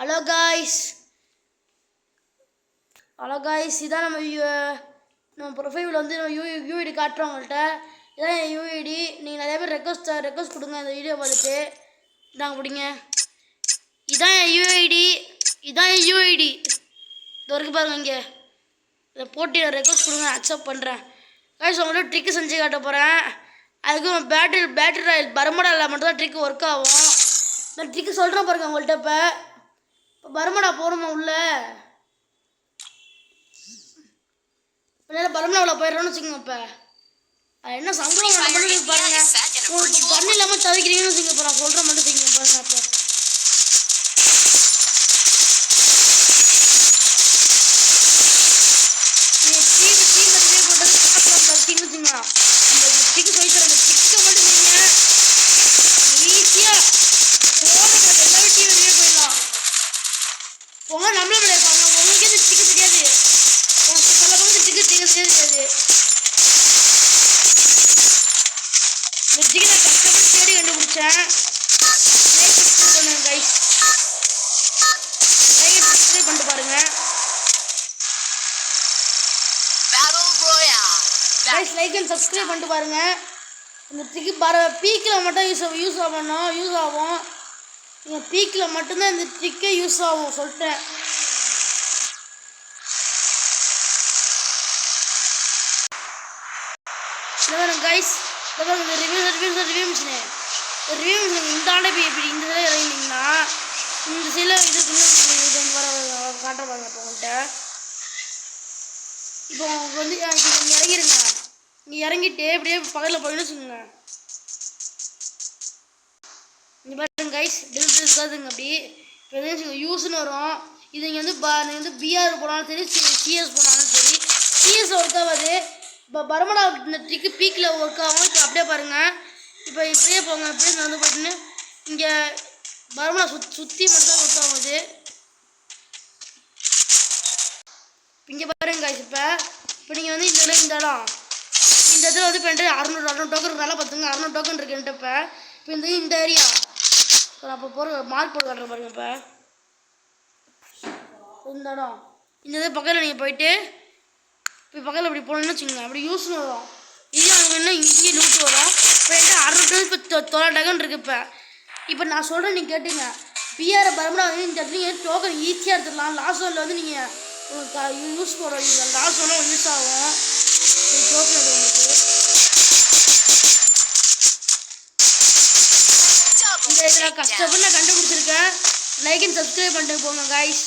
Hello guys, இதான் நம்ம profile வந்து நம்ம யூஐடி காட்டுறோம் உங்கள்கிட்ட. இதான் என் யூஐடி. நீங்கள் நிறைய பேர் ரெக்வஸ்ட் கொடுங்க இந்த வீடியோ பார்த்துட்டு. இதாங்க பிடிங்க. இதான் என் யூஐடி. இது வரைக்கும் பாருங்கள். இங்கே இதை போட்டு ரெக்வஸ்ட் கொடுங்க, அக்செப்ட் பண்ணுறேன். காய்ஸ், உங்கள்கிட்ட ட்ரிக்கு செஞ்சு காட்ட போகிறேன். அதுக்கும் பேட்டரி ராயல் பர்மடாவில் மட்டும் தான் ட்ரிக்கு ஒர்க் ஆகும். நான் ட்ரிக்கு சொல்கிறேன் பாருங்கள் உங்கள்கிட்ட. இப்போ பர்மடா போகிறோமா உள்ள பர்மடாவில் போயிடறோன்னு வச்சுக்கோங்க. இப்போ அது என்ன சம்பளம் மட்டும் பாருங்க. உங்களுக்கு பண்ணி இல்லாமல் தவிக்கிறீங்கன்னு வச்சுக்கோங்க. இப்போ நான் சொல்கிறேன் மட்டும் செய்யுங்க பாருங்க. இப்போ உங்க நம்மள விளையாடுவாங்க. உங்களுக்கே இந்த டிக்கு தெரியாது. சில பக்கம் டிக்கு தெரியாது. இந்த டிக்கு நான் கஷ்டப்பட்டு தேடி கண்டுபிடிச்சேன். பண்ணுங்க கைஸ், சப்ஸ்கிரைப் பண்ணிட்டு பாருங்க கைஸ். லைக் அண்ட் சப்ஸ்கிரைப் பண்ணிட்டு பாருங்க. இந்த டிக்கு பீக்கில் மட்டும் யூஸ் ஆகும். நீங்கள் பீக்கில் மட்டும்தான் இந்த ட்ரிக்கே யூஸ் ஆகும் சொல்லிட்டேன். கைஸ், இந்த ரிவ்யூ மிஷினு இந்த ஆண்டை போய் எப்படி இந்த இதில் இறங்கினீங்கன்னா இந்த சில இது வர காட்டுற பாருங்க. இப்போ உங்கள்கிட்ட இப்போ உங்களுக்கு வந்து நீங்கள் இறங்கிடுங்க. நீங்கள் இறங்கிட்டு இப்படியே பக்கத்தில் போயின்னு வச்சுக்கோங்க. இங்கே பாருங்க கைஸ், இருக்காதுங்க. அப்படி இப்போ எதுவும் யூஸ்ன்னு வரும். இது இங்கே வந்து பிஆர் போனாலும் சரி, சிஎஸ் போனாலும் சரி, சிஎஸ் ஒர்க் ஆகாது. இப்போ பர்மடா இந்த ட்ரிக்கு பீக்கில் ஒர்க் ஆகும். இப்போ அப்படியே பாருங்கள். இப்போ இப்படியே போங்க. இப்படியே நடந்து போயிட்டுன்னு இங்கே பர்மடா சுற்றி மட்டும் ஒர்க் ஆகுது. இங்கே பாருங்க கைஸ். இப்போ நீங்கள் வந்து இந்த இடத்துல வந்து இப்போ 600 டோக்கன் நல்லா பார்த்துங்க. 600 டோக்கன் இருக்குன்ட்டு. இப்போ இந்த ஏரியா நான் அப்போ போகிற மார்க் போட்டு காட்டுறேன் பாருங்க. இப்போ இந்த இடம் இந்த பக்கத்தில் நீங்கள் போயிட்டு இப்போ பக்கத்தில் அப்படி போகணுன்னு வச்சுக்கோங்க. அப்படி யூஸ்னு வரும். இது அங்கே என்ன இங்கேயே லூட்டு வரும். இப்போ என்கிட்ட 600 இப்போ 900 டோக்கன் இருக்குது. இப்போ நான் சொல்கிறேன், நீங்கள் கேட்டுங்க. பிஆர் பர்மடா வந்து இந்த இடத்துல டோக்கன் ஈஸியாக எடுத்துடலாம். லாஸ்ட் ஒன்ல வந்து நீங்கள் யூஸ் பண்ணுறீங்க. லாஸ்ட் ஒன்ல யூஸ் ஆகும் டோக்கன். அது உங்களுக்கு இந்த இதில் கஷ்டப்பட்டு நான் கண்டுபிடிச்சிருக்கேன். லைக் அண்ட் சப்ஸ்கிரைப் பண்ணிட்டு போங்க கைஸ்.